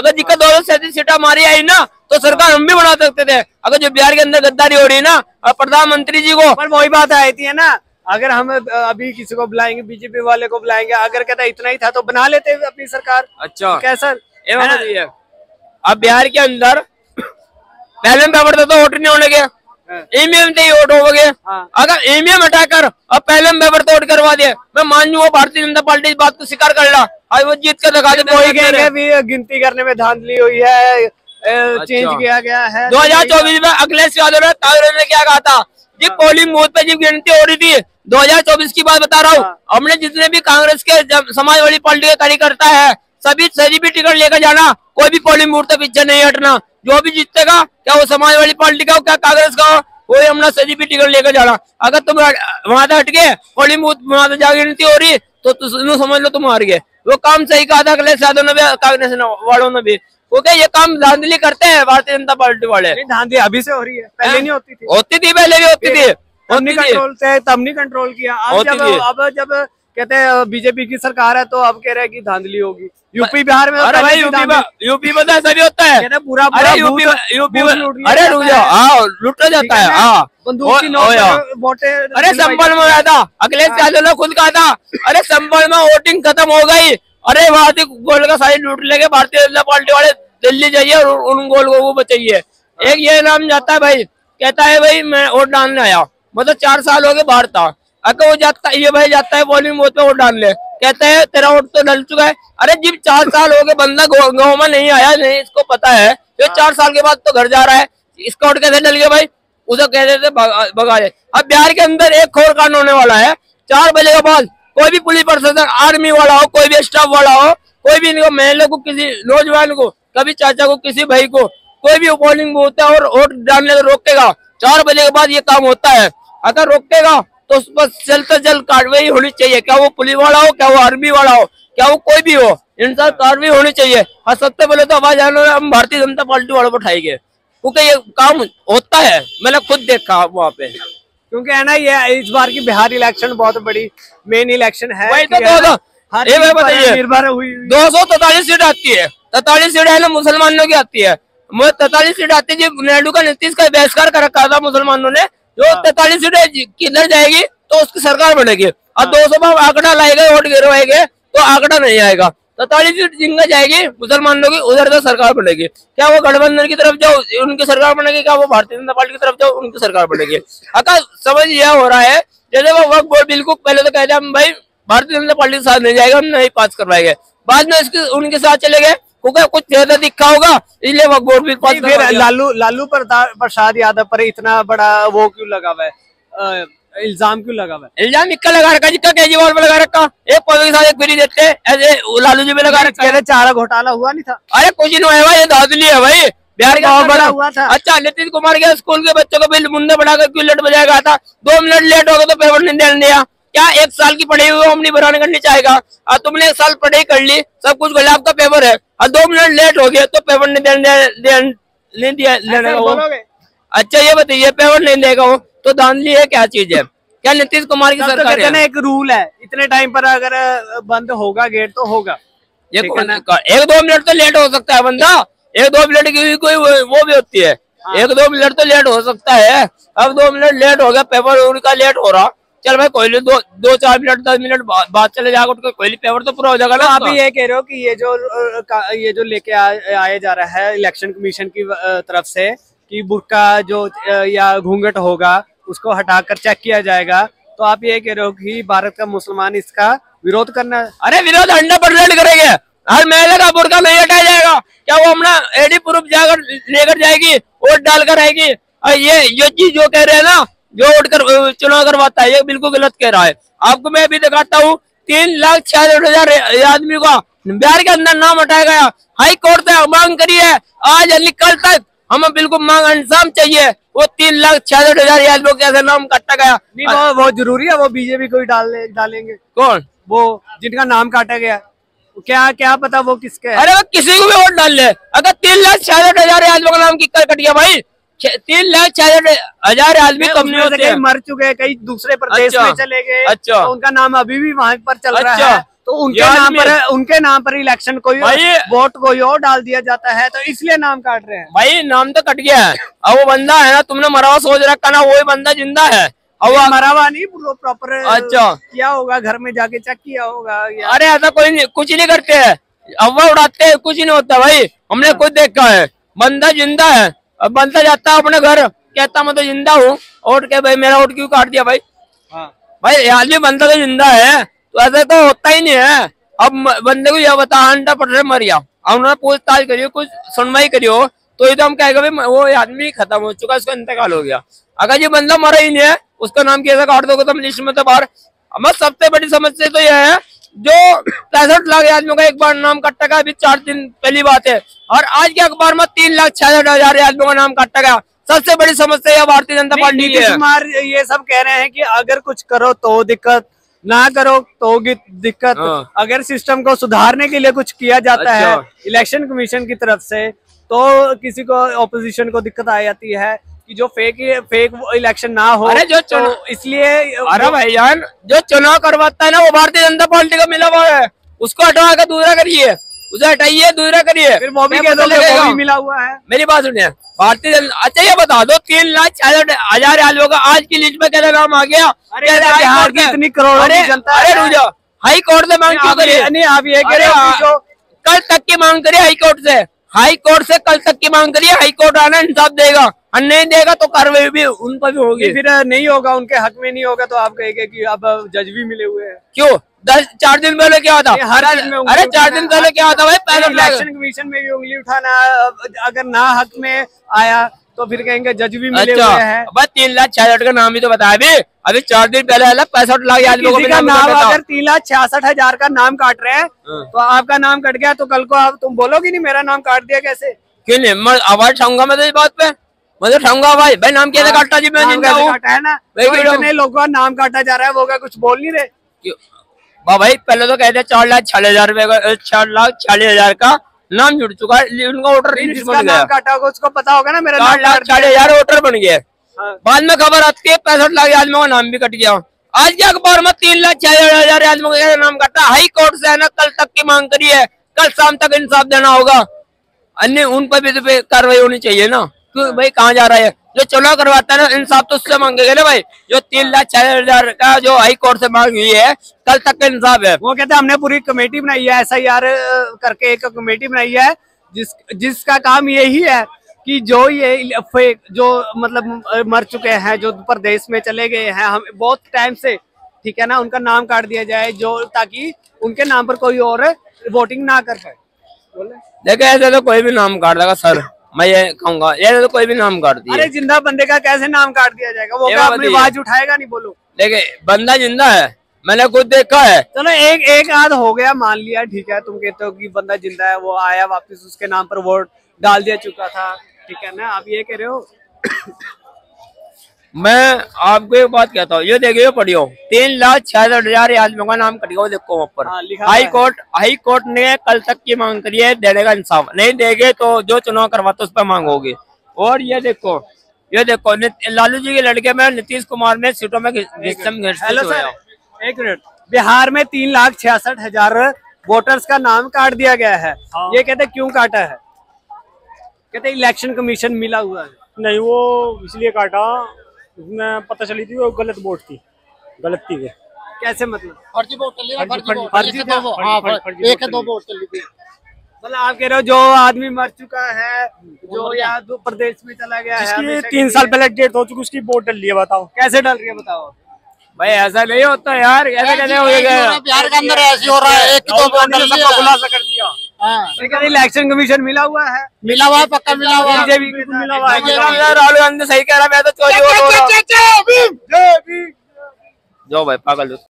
अगर जिसका 237 सीटें हमारी आई ना तो सरकार हम भी बना सकते थे। अगर जो बिहार के अंदर गद्दारी हो रही है ना प्रधानमंत्री जी को, पर वही बात आई थी है ना, अगर हम अभी किसी को बुलाएंगे, बीजेपी वाले को बुलाएंगे, अगर कहता इतना ही था तो बना लेते अपनी सरकार। अच्छा कैसा अब बिहार के अंदर पहले पेपर था तो वोट नहीं होने गया, ईवीएम से ही वोट हो गए। अगर ईवीएम हटाकर अब पहले पेपर तो वोट करवा दिया, मैं मान लूँ भारतीय जनता पार्टी इस बात को स्वीकार कर ला, आज वो जीत कर दिखा दे। गिनती करने में धांधली हुई है, चेंज किया गया है। 2024 में अखिलेश यादव ने कांग्रेस ने क्या कहा था, जब पोलिंग बूथ पे जब गिनती हो रही थी 2024 की बात बता रहा हूँ, हमने जितने भी कांग्रेस के समाजवादी पार्टी के कार्यकर्ता है सभी भी टिकट लेकर जाना, कोई भी पोलिंग बूथ पे पीछे नहीं हटना, जो भी जीतेगा क्या वो समाजवादी पार्टी का हो क्या कांग्रेस का हो, वो हमने सभी भी टिकट लेकर जाना। अगर तुम वहां से हट गए पोलिंग बूथ वहां से जाकर गिनती हो रही तो समझ लो तुम हार गए। वो काम सही कहा था अखिलेश यादव ने भी, कांग्रेस वालों ने भी, क्योंकि ये काम धांधली करते हैं भारतीय जनता पार्टी वाले। धांधली अभी से हो रही है, पहले नहीं होती थी। होती थी पहले भी होती थी, तब नहीं कंट्रोल किया। अब जब कहते हैं बीजेपी की सरकार है तो अब कह रहे हैं कि धांधली होगी। यूपी बिहार में यूपी में तो ऐसा भी होता है पूरा यूपी अरे लूटा जाता है। अरे संभल में आया था अखिलेश यादव ने खुद कहा था, अरे संभल में वोटिंग खत्म हो गई, अरे वहां से गोल का साइड लूट लेके भारतीय जनता पार्टी वाले दिल्ली जाइए और उन गोल को बचाइए। एक ये नाम जाता है भाई, कहता है भाई मैं वोट डालने आया, मतलब 4 साल हो गए बाहर था, अगर वो जाता ये भाई जाता है पोलिंग बूथ पे वोट डालने, कहते हैं तेरा वोट तो डल चुका है। अरे जब 4 साल हो गए बंदा गाँव में नहीं आया, नहीं इसको पता है, तो 4 साल के बाद तो घर जा रहा है, इसका वोट कैसे डल गया भाई, उसे कहते थे भगा दे। अब बिहार के अंदर एक और कांड होने वाला है, 4 बजे के बाद कोई भी पुलिस प्रशासन आर्मी वाला हो, कोई भी स्टाफ वाला हो, कोई भी इनको महिला को, किसी नौजवान को, कभी चाचा को, किसी भाई को, कोई भी पोलिंग बूथ है और वोट डालने को रोकेगा, 4 बजे के बाद ये काम होता है। अगर रोकेगा तो उस पर जल्द से जल्द कार्रवाई होनी चाहिए, क्या वो पुलिस वाला हो, क्या वो आर्मी वाला हो, क्या वो कोई भी हो, इन सब कार्रवाई होनी चाहिए। और सबसे पहले तो आवाज आने हम भारतीय जनता पार्टी वालों पर उठाएंगे, क्योंकि ये काम होता है, मैंने खुद देखा वहाँ पे। क्योंकि है ना ये इस बार की बिहार इलेक्शन बहुत बड़ी मेन इलेक्शन है। वही तो बताइए 243 सीट आती है, 43 सीट है ना मुसलमानों की आती है, 43 सीट आती है। नायडू का नीतीश का बहिष्कार कर रखा था मुसलमानों ने, जो 43 सीटें किधर जाएगी तो उसकी सरकार बनेगी। और 200 में आंकड़ा लाएगा, वोट गिरवाएंगे तो आंकड़ा नहीं आएगा, 43 सीट जिनका जाएगी मुसलमानों की, उधर तो सरकार बनेगी। क्या वो गठबंधन की तरफ जाओ उनकी सरकार बनेगी, क्या वो भारतीय जनता पार्टी की तरफ जाओ उनकी सरकार बनेगी। अगर समझ यह हो रहा है, जैसे वो वक्त बोर्ड बिल को पहले तो कहते हम भाई भारतीय जनता पार्टी के साथ नहीं जाएगा, हम नहीं पास करवाएंगे, बाद में इसके उनके साथ चले गए क्योंकि कुछ ज्यादा दिखा होगा, इसलिए वक्त बोर्ड बिल पास कर दिया। लालू प्रसाद यादव पर इतना बड़ा वो क्यों लगा हुआ है, इल्जाम क्यों लगा हुआ है? इल्जाम इक्का लगा रखा, जिसका केजरीवाल पे लगा रखा, एक पौधे के साथ एक फ्री देते, ऐसे लालू जी पे लगा रखा। चारा घोटाला हुआ नहीं था? अरे कुछ नहीं हुआ, ये धांधली है भाई, बिहार का बड़ा हुआ था। अच्छा नीतीश कुमार के स्कूल के बच्चों को बिल मुंडे बढ़ाकर क्यों लेट बजाएगा था, 2 मिनट लेट हो गए तो पेपर नहीं देने दिया। क्या 1 साल की पढ़ाई हुई हम नहीं भराने करनी चाहेगा, और तुमने 1 साल पढ़ाई कर ली, सब कुछ कर लिया, आपका पेपर है और 2 मिनट लेट हो गया तो पेपर नहीं दिया। अच्छा ये बताइए, पेपर नहीं देगा वो तो धांधली है क्या चीज है? क्या नीतीश कुमार की सरकार है? एक रूल है, इतने टाइम पर अगर बंद होगा गेट तो होगा। 1-2 मिनट तो लेट हो सकता है बंदा, 1-2 मिनट की कोई वो भी होती है, 1-2 मिनट तो लेट हो सकता है। अब 2 मिनट लेट हो गया, पेपर उनका लेट हो रहा, चल भाई कोई नहीं, 2-4 मिनट 10 मिनट बाद चले जाएगा, कोई पेपर तो पूरा हो जाएगा ना। आप ये कह रहे हो कि ये जो लेके आया जा रहा है इलेक्शन कमीशन की तरफ से कि बुर्का जो या घूंघट होगा उसको हटाकर चेक किया जाएगा, तो आप ये कह रहे हो कि भारत का मुसलमान इसका विरोध करना? अरे विरोध 100% करेंगे, हर महिला का बुर्का नहीं हटाया जाएगा, क्या वो अपना एडी प्रूफ जाकर लेकर जाएगी, वोट डालकर आएगी? और ये चीज जो कह रहे हैं ना, जो वोट कर चुनाव करवाता है, ये बिल्कुल गलत कह रहा है। आपको मैं अभी दिखाता हूँ, 3,66,000 आदमी का बिहार के अंदर नाम हटाया गया, हाई कोर्ट से मांग करी है, आज कल तक हमें बिल्कुल मांग इंसाफ चाहिए। वो 3,66,000 आदमियों के ऐसे नाम काटा गया, नहीं वो जरूरी है, वो बीजेपी को ही डालेंगे। कौन? वो जिनका नाम काटा गया, क्या पता वो किसके है? अरे वो किसी को भी वोट डाल ले, अगर 3,66,000 आदमियों का नाम किसका कट गया भाई, 3,66,000 आदमी कम नहीं होते, मर चुके, कई दूसरे प्रदेश में चले गए। अच्छा, तो उनका नाम अभी भी वहाँ पर चल रहा है, तो उनके नाम पर इलेक्शन कोई वोट कोई और डाल दिया जाता है, तो इसलिए नाम काट रहे हैं। भाई नाम तो कट गया है, अब वो बंदा है ना, तुमने मरा हुआ सोच रखा ना, वही बंदा जिंदा है। अब वो मरा हुआ नहीं, प्रॉपर अच्छा किया होगा, घर में जाके चेक किया होगा। अरे ऐसा कोई नहीं, कुछ नहीं करते हैं, अफवाह उड़ाते हैं, कुछ नहीं होता भाई। हमने खुद देखा है, बंदा जिंदा है। अब बंदा जाता है अपने घर, कहता मैं तो जिंदा हूँ, वोट के भाई मेरा वोट क्यों काट दिया भाई। भाई आदमी बंदा तो जिंदा है, तो ऐसा तो होता ही नहीं है। अब बंदे को यह बता 100% मर गया, अब उन्होंने पूछताछ करियो, कुछ सुनवाई करियो, तो ये तो हम कहेगा भाई वो आदमी खत्म हो चुका, उसका इंतकाल हो गया। अगर ये बंदा मरा ही नहीं है, उसका नाम कैसे काट दोगे तुम लिस्ट में तो बाहर। अब सबसे बड़ी समस्या तो यह है, जो 65 लाख आदमियों का एक बार नाम कटा गया, अभी 4 दिन पहली बात है, और आज के अखबार में 3,66,000 आदमियों का नाम कटा गया। सबसे बड़ी समस्या यह भारतीय जनता पार्टी की है। नीतीश कुमार ये सब कह रहे हैं कि अगर कुछ करो तो दिक्कत, ना करो तो दिक्कत। अगर सिस्टम को सुधारने के लिए कुछ किया जाता है इलेक्शन कमीशन की तरफ से, तो किसी को ऑपोजिशन को दिक्कत आ जाती है कि जो फेक इलेक्शन ना हो। अरे जो तो इसलिए अरे भाई यार, जो चुनाव करवाता है ना, वो भारतीय जनता पार्टी का मिला हुआ है, उसको हटवा कर दूसरा करिए, उसे हटाइए दूसरा करिए, फिर वो भी कैसे लगेगा? वो भी मिला हुआ है। मेरी बात सुनिए, भारतीय जनता, अच्छा ये बता दो 3,66,000 आदमियों का आज की लिस्ट में कैसे नाम आ गया? बिहार की इतनी करोड़ों की जनता है। अरे रुक जाओ, हाई कोर्ट से मांग क्यों करिए? नहीं आप ये कह रहे हो कल तक की मांग करिए हाई कोर्ट से, हाई कोर्ट से कल तक की मांग करिए, हाई कोर्ट आना इंसाफ देगा, और नहीं देगा तो कार्रवाई भी उन पर भी होगी। फिर नहीं होगा, उनके हक में नहीं होगा, तो आप कहेंगे कि अब जज भी मिले हुए हैं। क्यों? 4 दिन पहले क्या होता? अरे 4 दिन पहले क्या होता भाई? इलेक्शन कमीशन में भी उंगली उठाना, अगर ना हक में आया तो फिर कहेंगे जज भी मिले हुए हैं। बस 3,66,000 का नाम ही तो बताया अभी 4 दिन पहले 65 लाख आदमियों का नाम, अगर 3,66,000 का नाम काट रहे हैं, तो आपका नाम कट गया, तो कल को आप तुम बोलोगे नहीं मेरा नाम काट दिया कैसे? क्यों नहीं, मैं आवाज उठाऊंगा, मैं तो इस बात पे मतलब उठाऊंगा भाई नाम कैसे काटा जी? मैं जिंदा हूँ, काटा है ना, इतने लोगों का नाम काटा जा रहा है, वो क्या कुछ बोल नहीं रहे? भाई पहले तो कहते 4,46,000 रुपए का, 4,46,000 का नाम जुड़ चुका है, उनका वोटर नाम काटा होगा, उसको पता होगा ना मेरा 4,46,000 वोटर बन गए। बाद में खबर आती है 65 लाख आदमियों का नाम भी कट गया। आज के अखबार में 3,66,000 आदमियों का नाम कटा। हाई कोर्ट से है ना, कल तक की मांग करी है, कल शाम तक इंसाफ देना होगा, अन्य उन पर भी तो कार्रवाई होनी चाहिए ना। क्यों भाई कहाँ जा रहा है? जो चुनाव करवाता है ना, इंसाफ तो उससे मांगेगा ना भाई। जो 3,66,000 का जो हाई कोर्ट से मांग हुई है, कल तक का इंसाफ है। वो कहते हैं हमने पूरी कमेटी बनाई है, SIR करके एक कमेटी बनाई है, जिसका काम यही है कि जो ये फेक, जो मतलब मर चुके हैं, जो प्रदेश में चले गए हैं, हम बहुत टाइम से, ठीक है ना, उनका नाम काट दिया जाए, जो ताकि उनके नाम पर कोई और वोटिंग ना कर पाए। देखो ऐसे तो कोई भी नाम काट देगा सर, मैं ये कहूंगा, ये तो कोई भी नाम काट दिया। अरे जिंदा बंदे का कैसे नाम काट दिया जाएगा? वो क्या अपनी आवाज उठाएगा? नहीं बोलो। देखिए बंदा जिंदा है, मैंने खुद देखा है। चलो एक आध हो गया, मान लिया, ठीक है, तुम कहते हो कि बंदा जिंदा है, वो आया वापस, उसके नाम पर वोट डाल दिया चुका था, ठीक है ना, आप ये कह रहे हो। मैं आपको एक बात कहता हूँ, ये देखिए पढ़ियो 3,66,000 आदमियों का नाम कट गया, देखो वहाँ पर। हाई कोर्ट ने कल तक की मांग करी है, देने का इंसाफ नहीं देंगे तो जो चुनाव करवाते उस पर मांग होगी। और ये देखो लालू जी के लड़के में नीतीश कुमार में सीटों में हेलो सर, एक मिनट, बिहार में 3,66,000 वोटर्स का नाम काट दिया गया है। ये कहते क्यों काटा है? कहते इलेक्शन कमीशन मिला हुआ है। नहीं, वो इसलिए काटा, उसमें पता चली थी वो गलत वोट थी, गलत थी। कैसे मतलब? फर्जी वोट चली, फर्जी एक है दो वोट चली थी। मतलब आप कह रहे हो जो आदमी मर चुका है, जो या दो प्रदेश में चला गया है, 3 साल पहले डेट हो चुकी, उसकी वोट डल रही है। बताओ कैसे डल रही है? बताओ भाई ऐसा नहीं होता यार, ऐसा कैसे हो गया? बिहार के अंदर ऐसे हो रहा है, एक दो वोट सबका खुलासा कर दिया। इलेक्शन कमीशन मिला हुआ है, मिला हुआ है, पक्का मिला हुआ है, बीजेपी को मिला हुआ है। राहुल गांधी सही कह रहा है, मैं तो चोरी हो रहा हूँ। जो भाई पागल